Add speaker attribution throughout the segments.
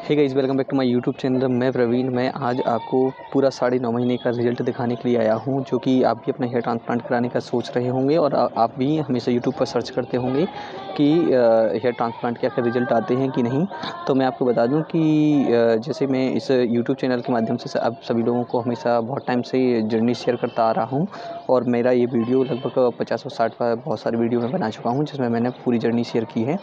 Speaker 1: Hey guys, welcome back to my YouTube channel. मैं प्रवीण। मैं आज आपको पूरा 9.5 महीने का रिजल्ट दिखाने के लिए आया हूं, जो कि आप भी अपना हेयर ट्रांसप्लांट कराने का सोच रहे होंगे और आप भी हमेशा यूट्यूब पर सर्च करते होंगे कि हेयर ट्रांसप्लांट के आखिर रिजल्ट आते हैं कि नहीं। तो मैं आपको बता दूं कि जैसे मैं इस यूट्यूब चैनल के माध्यम से आप सभी लोगों को हमेशा बहुत टाइम से जर्नी शेयर करता आ रहा हूँ और मेरा ये वीडियो लगभग 50 और 60 बहुत सारे वीडियो में बना चुका हूँ, जिसमें मैंने पूरी जर्नी शेयर की है।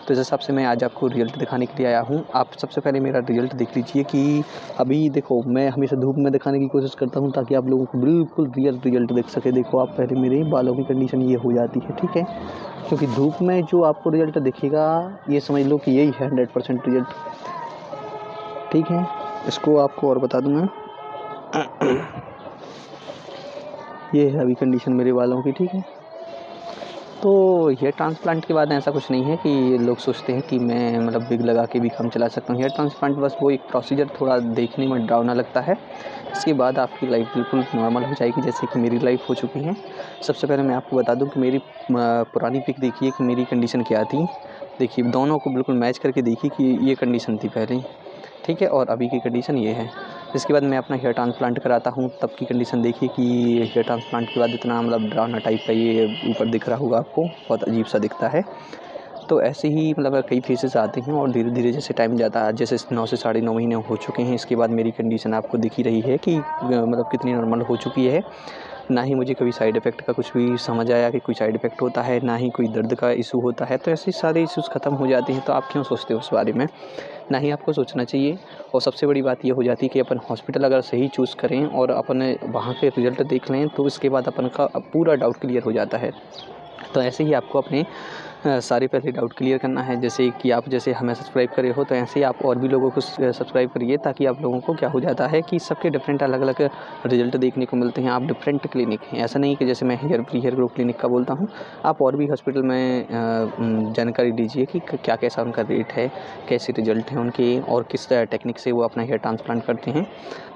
Speaker 1: तो इस हिसाब से मैं आज आपको रिज़ल्ट दिखाने के लिए आया हूँ। आप सबसे पहले मेरा रिज़ल्ट देख लीजिए कि अभी देखो, मैं हमेशा धूप में दिखाने की कोशिश करता हूँ ताकि आप लोगों को बिल्कुल रियल रिज़ल्ट दिख सके। देखो, आप पहले मेरे बालों की कंडीशन ये हो जाती है, ठीक है, क्योंकि धूप में जो आपको रिज़ल्ट दिखेगा ये समझ लो कि यही है 100% रिज़ल्ट, ठीक है। इसको आपको और बता दूँ मैं ये है अभी कंडीशन मेरे बालों की, ठीक है। तो हेयर ट्रांसप्लांट के बाद ऐसा कुछ नहीं है कि लोग सोचते हैं कि मैं मतलब विग लगा के भी काम चला सकता हूँ। हेयर ट्रांसप्लांट बस वो एक प्रोसीजर थोड़ा देखने में डरावना लगता है। इसके बाद आपकी लाइफ बिल्कुल नॉर्मल हो जाएगी, जैसे कि मेरी लाइफ हो चुकी है। सबसे पहले मैं आपको बता दूं कि मेरी पुरानी पिक देखिए कि मेरी कंडीशन क्या थी। देखिए, दोनों को बिल्कुल मैच करके देखिए कि ये कंडीशन थी पहले, ठीक है, और अभी की कंडीशन ये है। इसके बाद मैं अपना हेयर ट्रांसप्लांट कराता हूँ, तब की कंडीशन देखिए कि हेयर ट्रांसप्लांट के बाद इतना मतलब डरावना टाइप का ये ऊपर दिख रहा होगा आपको, बहुत अजीब सा दिखता है। तो ऐसे ही मतलब कई फेसेस आते हैं और धीरे धीरे जैसे टाइम जाता है, जैसे 9 से 9.5 महीने हो चुके हैं, इसके बाद मेरी कंडीशन आपको दिख ही रही है कि मतलब कितनी नॉर्मल हो चुकी है। ना ही मुझे कभी साइड इफ़ेक्ट का कुछ भी समझ आया कि कोई साइड इफ़ेक्ट होता है, ना ही कोई दर्द का इशू होता है। तो ऐसे सारे इश्यूज़ ख़त्म हो जाते हैं, तो आप क्यों सोचते हो उस बारे में? ना ही आपको सोचना चाहिए। और सबसे बड़ी बात ये हो जाती है कि अपन हॉस्पिटल अगर सही चूज़ करें और अपन वहाँ पे रिज़ल्ट देख लें, तो इसके बाद अपन का पूरा डाउट क्लियर हो जाता है। तो ऐसे ही आपको अपने सारे पहले डाउट क्लियर करना है। जैसे कि आप जैसे हमें सब्सक्राइब करे हो, तो ऐसे ही आप और भी लोगों को सब्सक्राइब करिए, ताकि आप लोगों को क्या हो जाता है कि सबके डिफरेंट अलग अलग रिजल्ट देखने को मिलते हैं। आप डिफरेंट क्लिनिक हैं, ऐसा नहीं कि जैसे मैं हेयर ग्रो क्लिनिक का बोलता हूँ, आप और भी हॉस्पिटल में जानकारी लीजिए कि क्या कैसा उनका रेट है, कैसे रिजल्ट हैं उनके और किस टेक्निक से वो अपना हेयर ट्रांसप्लांट करते हैं।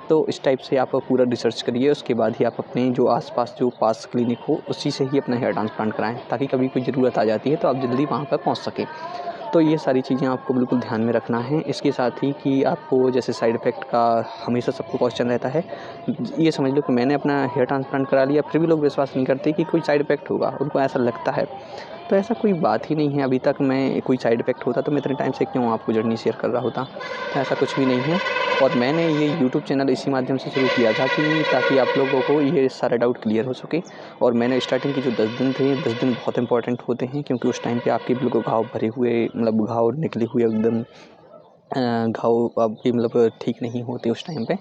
Speaker 1: तो इस टाइप से आप पूरा रिसर्च करिए, उसके बाद ही आप अपने जो आसपास जो पास क्लिनिक हो उसी से ही अपना हेयर ट्रांसप्लांट कराएं, ताकि कभी कोई ज़रूरत आ जाती है तो आप जल्दी वहाँ पर पहुँच सकें। तो ये सारी चीज़ें आपको बिल्कुल ध्यान में रखना है। इसके साथ ही कि आपको जैसे साइड इफ़ेक्ट का हमेशा सबको क्वेश्चन रहता है। ये समझ लो कि मैंने अपना हेयर ट्रांसप्लांट करा लिया, फिर भी लोग विश्वास नहीं करते कि कोई साइड इफ़ेक्ट होगा, उनको ऐसा लगता है। तो ऐसा कोई बात ही नहीं है। अभी तक मैं कोई साइड इफ़ेक्ट होता तो मैं इतने टाइम से क्यों आपको जर्नी शेयर कर रहा होता। तो ऐसा कुछ भी नहीं है। और मैंने ये यूट्यूब चैनल इसी माध्यम से शुरू किया था कि ताकि आप लोगों को ये सारा डाउट क्लियर हो सके। और मैंने स्टार्टिंग के जो 10 दिन थे, 10 दिन बहुत इंपॉर्टेंट होते हैं, क्योंकि उस टाइम पे आपके बिल्कुल घाव भरे हुए, मतलब घाव निकले हुए एकदम, घाव आपके मतलब ठीक नहीं होते उस टाइम पे।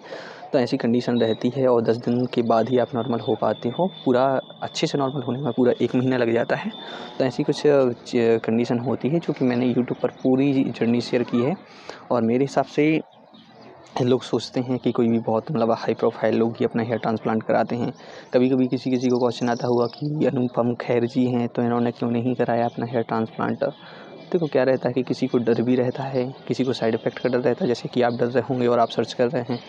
Speaker 1: तो ऐसी कंडीशन रहती है और 10 दिन के बाद ही आप नॉर्मल हो पाते हो। पूरा अच्छे से नॉर्मल होने में पूरा 1 महीना लग जाता है। तो ऐसी कुछ कंडीशन होती है, जो कि मैंने यूट्यूब पर पूरी जर्नी शेयर की है। और मेरे हिसाब से लोग सोचते हैं कि कोई भी बहुत मतलब हाई प्रोफाइल लोग ही अपना हेयर ट्रांसप्लांट कराते हैं। कभी-कभी किसी को क्वेश्चन आता होगा कि अनुपम खेर जी हैं, तो इन्होंने क्यों नहीं कराया अपना हेयर ट्रांसप्लांट? देखो, क्या रहता है कि किसी को डर भी रहता है, किसी को साइड इफ़ेक्ट का डर रहता है, जैसे कि आप डर रहे होंगे और आप सर्च कर रहे हैं।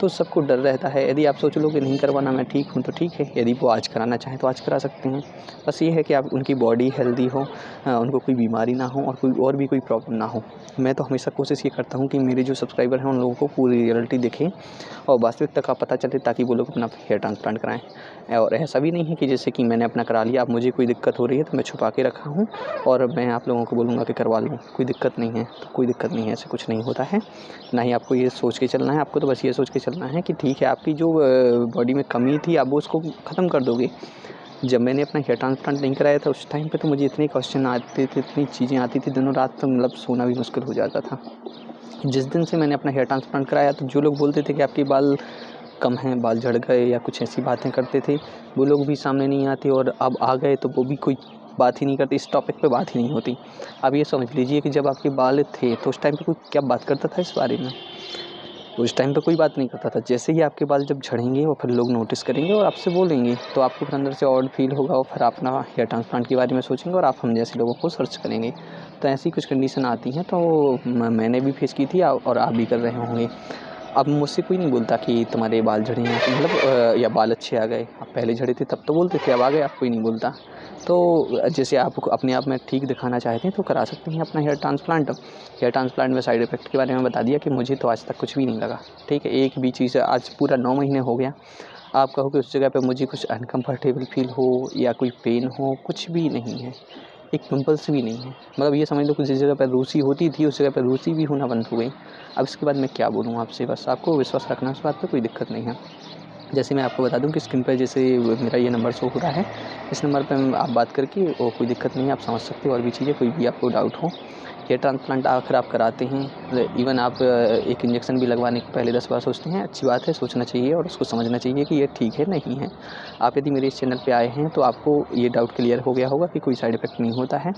Speaker 1: तो सबको डर रहता है। यदि आप सोच लो कि नहीं करवाना, मैं ठीक हूँ, तो ठीक है। यदि वो आज कराना चाहें तो आज करा सकते हैं। बस ये है कि आप उनकी बॉडी हेल्दी हो, उनको कोई बीमारी ना हो और भी कोई प्रॉब्लम ना हो। मैं तो हमेशा कोशिश ये करता हूँ कि मेरे जो सब्सक्राइबर हैं उन लोगों को पूरी रियलिटी दिखे और वास्तविकता का पता चले, ताकि वो लोग अपना हेयर ट्रांसप्लांट कराएँ। और ऐसा भी नहीं है कि जैसे कि मैंने अपना करा लिया, अब मुझे कोई दिक्कत हो रही है तो मैं छुपा के रखा हूँ और मैं आप लोगों को बोलूँगा कि करवा लो, कोई दिक्कत नहीं है। तो कोई दिक्कत नहीं है, ऐसा कुछ नहीं होता है। ना ही आपको ये सोच के चलना है। आपको तो बस ये सोच के चलना है कि ठीक है, आपकी जो बॉडी में कमी थी, आप वो उसको ख़त्म कर दोगे। जब मैंने अपना हेयर ट्रांसप्लांट नहीं कराया था, उस टाइम पे तो मुझे इतने क्वेश्चन आते थे, इतनी चीज़ें आती थी, दिनों रात तो मतलब सोना भी मुश्किल हो जाता था। जिस दिन से मैंने अपना हेयर ट्रांसप्लांट कराया, तो जो लोग बोलते थे कि आपके बाल कम हैं, बाल झड़ गए या कुछ ऐसी बातें करते थे, वो लोग भी सामने नहीं आते, और अब आ गए तो वो भी कोई बात ही नहीं करते, इस टॉपिक पे बात ही नहीं होती। अब ये समझ लीजिए कि जब आपके बाल थे तो उस टाइम पे कोई क्या बात करता था इस बारे में? उस टाइम पे कोई बात नहीं करता था। जैसे ही आपके बाल जब झड़ेंगे और फिर लोग नोटिस करेंगे और आपसे बोलेंगे, तो आपको फिर अंदर से ऑड फील होगा और फिर आप अपना हेयर ट्रांसप्लांट के बारे में सोचेंगे और आप हम जैसे लोगों को सर्च करेंगे। तो ऐसी कुछ कंडीशन आती हैं, तो मैंने भी फेस की थी और आप भी कर रहे होंगे। अब मुझसे कोई नहीं बोलता कि तुम्हारे बाल झड़े हैं, मतलब या बाल अच्छे आ गए। अब पहले झड़े थे तब तो बोलते थे, अब आ गए अब कोई नहीं बोलता। तो जैसे आप अपने आप में ठीक दिखाना चाहते हैं तो करा सकते हैं अपना हेयर ट्रांसप्लांट। हेयर ट्रांसप्लांट में साइड इफ़ेक्ट के बारे में बता दिया कि मुझे तो आज तक कुछ भी नहीं लगा, ठीक है। एक भी चीज़ आज पूरा 9 महीने हो गया, आप कहो कि उस जगह पे मुझे कुछ अनकम्फर्टेबल फ़ील हो या कोई पेन हो, कुछ भी नहीं है, एक पिंपल्स भी नहीं है। मतलब ये समझ लो कि जिस जगह पे रूसी होती थी उस जगह पे रूसी भी होना बंद हो गई। अब इसके बाद मैं क्या बोलूँ आपसे, बस आपको विश्वास रखना इस बात पे, कोई दिक्कत नहीं है। जैसे मैं आपको बता दूं कि स्क्रीन पे जैसे मेरा ये नंबर शो हो रहा है, इस नंबर पे आप बात करके और कोई दिक्कत नहीं है, आप समझ सकते हो। और भी चीज़ें कोई भी आपको डाउट हो, हेयर ट्रांसप्लांट आखिर आप कराते हैं, इवन आप एक इंजेक्शन भी लगवाने के पहले 10 बार सोचते हैं, अच्छी बात है, सोचना चाहिए और उसको समझना चाहिए कि ये ठीक है नहीं है। आप यदि मेरे इस चैनल पे आए हैं तो आपको ये डाउट क्लियर हो गया होगा कि कोई साइड इफ़ेक्ट नहीं होता है,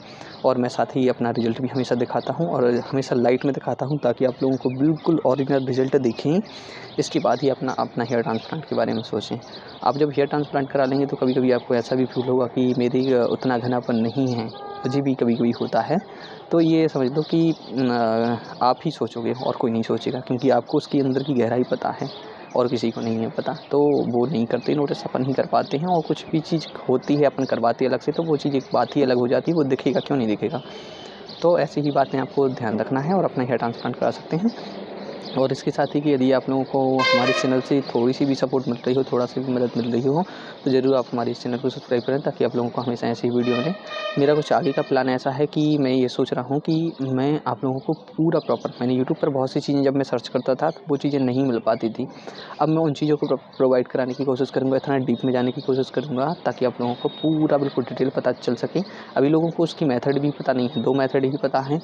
Speaker 1: और मैं साथ ही अपना रिज़ल्ट भी हमेशा दिखाता हूँ और हमेशा लाइट में दिखाता हूँ, ताकि आप लोगों को बिल्कुल ओरिजिनल रिज़ल्ट दिखें, इसके बाद ही अपना हेयर ट्रांसप्लांट के बारे में सोचें। आप जब हेयर ट्रांसप्लांट करा लेंगे तो कभी-कभी आपको ऐसा भी फ़ील होगा कि मेरी उतना घनापन नहीं है, मुझे भी कभी-कभी होता है। तो ये समझ लो कि आप ही सोचोगे और कोई नहीं सोचेगा, क्योंकि आपको उसके अंदर की गहराई पता है और किसी को नहीं है पता। तो वो नहीं करते नोटिस, अपन ही कर पाते हैं। और कुछ भी चीज़ होती है अपन करवाते अलग से, तो वो चीज़ एक बात ही अलग हो जाती है, वो दिखेगा क्यों नहीं दिखेगा। तो ऐसी ही बातें आपको ध्यान रखना है और अपना हेयर ट्रांसप्लांट करा सकते हैं। और इसके साथ ही कि यदि आप लोगों को हमारे चैनल से थोड़ी-सी भी सपोर्ट मिल रही हो, थोड़ा-सा भी मदद मिल रही हो, तो ज़रूर आप हमारे इस चैनल को सब्सक्राइब करें, ताकि आप लोगों को हमेशा ऐसी वीडियो मिले। मेरा कुछ आगे का प्लान ऐसा है कि मैं ये सोच रहा हूँ कि मैं आप लोगों को पूरा प्रॉपर, मैंने यूट्यूब पर बहुत सी चीज़ें जब मैं सर्च करता था तो वो चीज़ें नहीं मिल पाती थी। अब मैं उन चीज़ों को प्रोवाइड कराने की कोशिश करूँगा, इतना डीप में जाने की कोशिश करूँगा, ताकि आप लोगों को पूरा बिल्कुल डिटेल पता चल सके। अभी लोगों को उसकी मेथड भी पता नहीं है, 2 मेथड ही पता है।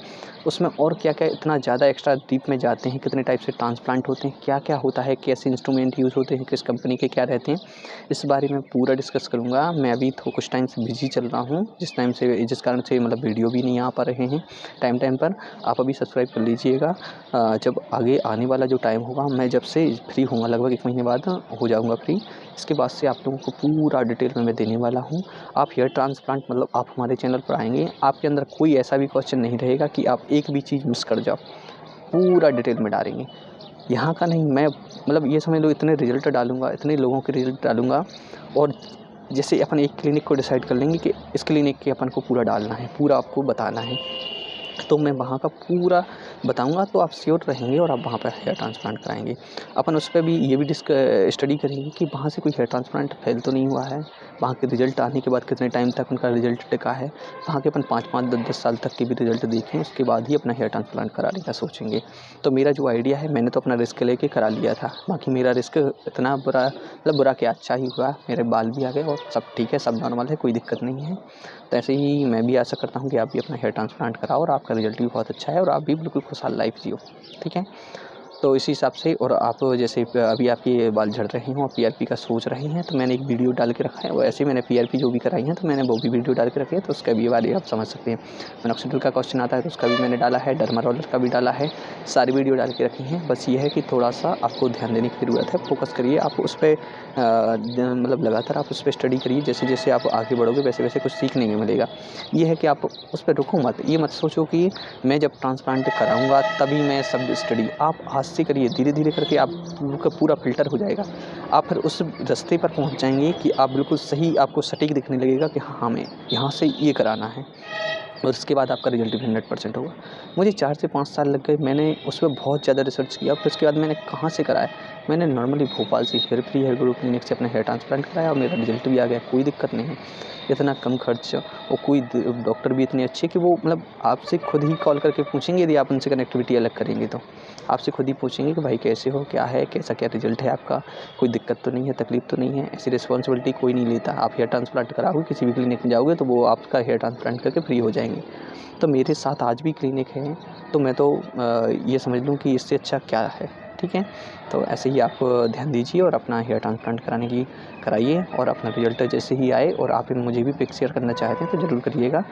Speaker 1: उसमें और क्या-क्या इतना ज़्यादा एक्स्ट्रा डीप में जाते हैं, कितने टाइप से ट्रांसप्लांट होते हैं, क्या-क्या होता है, कैसे इंस्ट्रूमेंट यूज़ होते हैं, किस कंपनी के क्या रहते हैं, इस बारे में पूरा डिस्कस करूँगा। मैं अभी तो कुछ टाइम से बिज़ी चल रहा हूँ, जिस कारण से मतलब वीडियो भी नहीं आ पा रहे हैं टाइम पर। आप अभी सब्सक्राइब कर लीजिएगा। जब आगे आने वाला जो टाइम होगा, मैं जब से फ्री होऊँगा, लगभग 1 महीने बाद हो जाऊँगा फ्री, इसके बाद से आप लोगों को पूरा डिटेल में मैं देने वाला हूँ। आप हेयर ट्रांसप्लांट मतलब आप हमारे चैनल पर आएँगे, आपके अंदर कोई ऐसा भी क्वेश्चन नहीं रहेगा कि आप एक भी चीज़ मिस कर जाओ, पूरा डिटेल में डालेंगे। यहाँ का नहीं, मैं मतलब ये समझ लो इतने रिज़ल्ट डालूँगा, इतने लोगों के रिज़ल्ट डालूँगा। और जैसे अपन एक क्लिनिक को डिसाइड कर लेंगे कि इस क्लिनिक के अपन को पूरा डालना है, पूरा आपको बताना है, तो मैं वहाँ का पूरा बताऊँगा, तो आप श्योर रहेंगे और आप वहाँ पर हेयर ट्रांसप्लांट कराएँगे। अपन उस पे भी ये भी स्टडी करेंगे कि वहाँ से कोई हेयर ट्रांसप्लांट फेल तो नहीं हुआ है, वहाँ के रिज़ल्ट आने के बाद कितने टाइम तक उनका रिज़ल्ट टिका है। वहाँ के अपन 5-5, 10-10 साल तक के भी रिज़ल्ट देखें, उसके बाद ही अपना हेयर ट्रांसप्लांट कराने का सोचेंगे। तो मेरा जो आइडिया है, मैंने तो अपना रिस्क लेके करा लिया था। बाकी मेरा रिस्क इतना बुरा, मतलब बुरा क्या, अच्छा ही हुआ, मेरे बाल भी आ गए और सब ठीक है, सब नॉर्मल है, कोई दिक्कत नहीं है। तो ऐसे ही मैं भी आशा करता हूँ कि आप भी अपना हेयर ट्रांसप्लांट कराओ और आपका रिज़ल्ट भी बहुत अच्छा है और आप भी बिल्कुल खुशहाल लाइफ़ जियो, ठीक है? तो इसी हिसाब से, और आप जैसे अभी आपके बाल झड़ रहे हों, आप पीआरपी का सोच रहे हैं, तो मैंने एक वीडियो डाल के रखा है। वैसे मैंने पीआरपी जो भी कराई है, तो मैंने वो भी वीडियो डाल के रखी है, तो उसका भी बारे आप समझ सकते हैं। मिनॉक्सिडिल का क्वेश्चन आता है तो उसका भी मैंने डाला है, डर्मा रोलर का भी डाला है, सारी वीडियो डाल के रखी हैं। बस ये है कि थोड़ा-सा आपको ध्यान देने की ज़रूरत है, फ़ोकस करिए आप उस पे, मतलब लगातार आप उस पे स्टडी करिए। जैसे-जैसे आप आगे बढ़ोगे वैसे-वैसे कुछ सीखने को मिलेगा। ये है कि आप उस पे रुको मत, ये मत सोचो कि मैं जब ट्रांसप्लांट कराऊँगा तभी मैं सब स्टडी, आप आज से करिए, धीरे-धीरे करके आप का पूरा फ़िल्टर हो जाएगा। आप फिर उस रास्ते पर पहुँच जाएँगे कि आप बिल्कुल सही, आपको सटीक दिखने लगेगा कि हाँ, हमें यहाँ से ये कराना है। और उसके बाद आपका रिज़ल्ट भी 100% होगा। मुझे 4 से 5 साल लग गए, मैंने उस पे बहुत ज़्यादा रिसर्च किया। फिर उसके बाद मैंने कहाँ से कराया, मैंने नॉर्मली भोपाल से hair free hair growth clinic से अपना हेयर ट्रांसप्लांट कराया और मेरा रिज़ल्ट भी आ गया, कोई दिक्कत नहीं है। इतना कम खर्च, और कोई डॉक्टर भी इतने अच्छे कि वो मतलब आपसे खुद ही कॉल करके पूछेंगे, यदि आप उनसे कनेक्टिविटी अलग करेंगे तो। आपसे खुद ही पूछेंगे कि भाई कैसे हो, क्या है, कैसा क्या रिज़ल्ट है आपका, कोई दिक्कत तो नहीं है, तकलीफ़ तो नहीं है। ऐसी रिस्पॉन्सिबिलिटी कोई नहीं लेता। आप हेयर ट्रांसप्लांट कराओगे, किसी भी क्लिनिक में जाओगे तो वो आपका हेयर ट्रांसप्लांट करके फ्री हो जाएँगे। तो मेरे साथ आज भी क्लिनिक है, तो मैं तो ये समझ लूँ कि इससे अच्छा क्या है, ठीक है? तो ऐसे ही आप ध्यान दीजिए और अपना हेयर ट्रांसप्लांट कराने की कराइए, और अपना रिज़ल्ट जैसे ही आए, और आप मुझे भी पिक शेयर करना चाहते हैं तो ज़रूर करिएगा,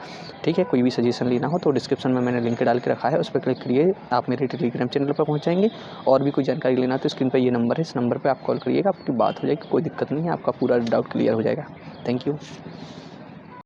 Speaker 1: ठीक है? कोई भी सजेशन लेना हो तो डिस्क्रिप्शन में मैंने लिंक डाल के रखा है, उस पर क्लिक करिए, आप मेरे टेलीग्राम चैनल पर पहुँच जाएँगे। और भी कोई जानकारी लेना हो तो स्क्रीन पे ये नंबर है, इस नंबर पे आप कॉल करिएगा, आपकी बात हो जाएगी, कोई दिक्कत नहीं है, आपका पूरा डाउट क्लियर हो जाएगा। Thank you.